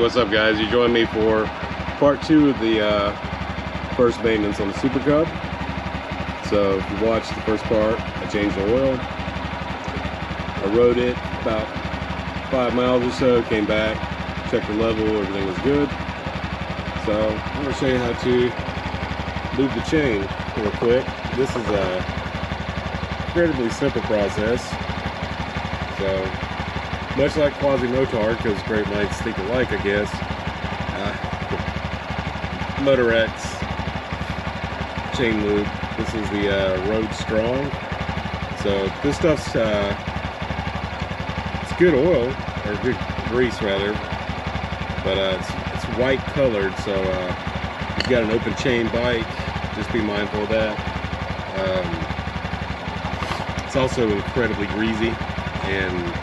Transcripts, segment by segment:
what's up guys? You join me for part 2 of the first maintenance on the Super Cub. So if you watched the first part, I changed the oil. I rode it about 5 miles or so, came back, checked the level, everything was good. So I'm going to show you how to lube the chain real quick. This is a incredibly simple process. So much like quasi-motard, because great minds think alike, I guess. Motor X chain lube. This is the Road Strong. So this stuff's it's good oil, or good grease rather, but it's white colored. So if you've got an open chain bike, just be mindful of that. It's also incredibly greasy and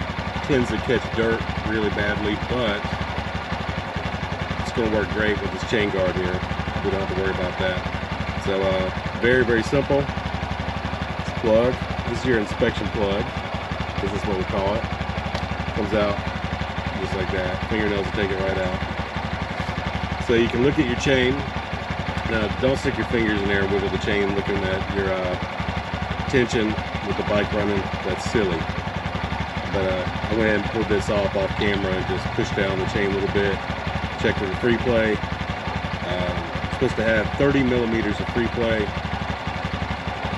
tends to catch dirt really badly, but it's going to work great with this chain guard here. We don't have to worry about that. So very, very simple. This plug, this is your inspection plug. This is what we call it. Comes out just like that. Fingernails will take it right out. So you can look at your chain. Now don't stick your fingers in there and wiggle the chain looking at your tension with the bike running. That's silly. But I went ahead and pulled this off camera and just pushed down the chain a little bit. Checked for the free play. Supposed to have 30 millimeters of free play.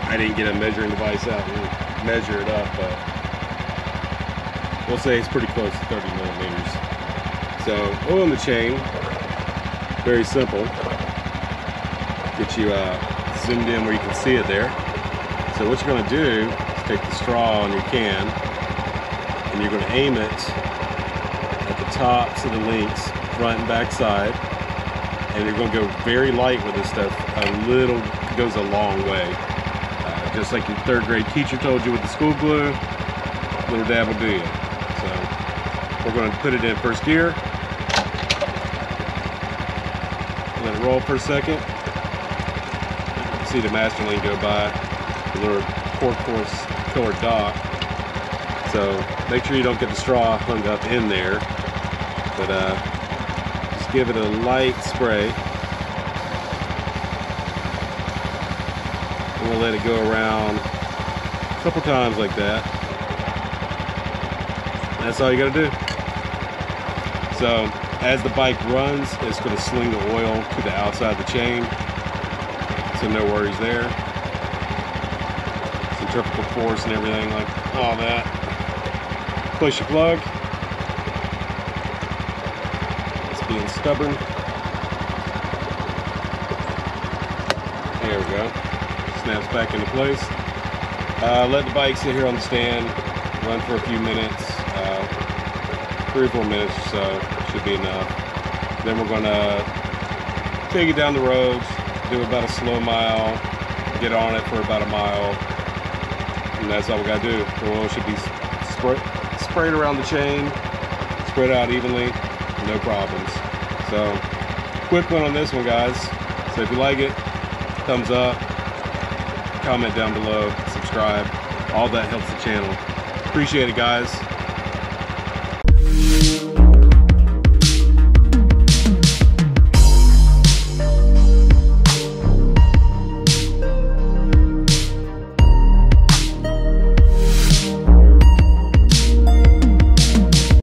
I didn't get a measuring device out and measure it up, but we'll say it's pretty close to 30 millimeters. So oil the chain, very simple. Get you zoomed in where you can see it there. So what you're going to do is take the straw on your can, and you're going to aim it at the tops of the links, front and back side, and you're going to go very light with this stuff. A little goes a long way. Just like your third grade teacher told you with the school glue, a little dab will do you. So we're going to put it in first gear, let it roll for a second. See the master lane go by, the little turquoise colored dot. So make sure you don't get the straw hung up in there, but just give it a light spray. And we'll let it go around a couple times like that. That's all you gotta do. So as the bike runs, it's gonna sling the oil to the outside of the chain. So no worries there. Centrifugal force and everything, like all that. Push your plug. It's being stubborn. There we go. Snaps back into place. Let the bike sit here on the stand, run for a few minutes, 3 or 4 minutes or so, should be enough. Then we're gonna take it down the roads, do about a slow mile, get on it for about a mile, and that's all we gotta do. The oil should be sprayed around the chain, spread out evenly, no problems. So quick one on this one, guys. So if you like it, thumbs up, comment down below, subscribe, all that helps the channel. Appreciate it, guys.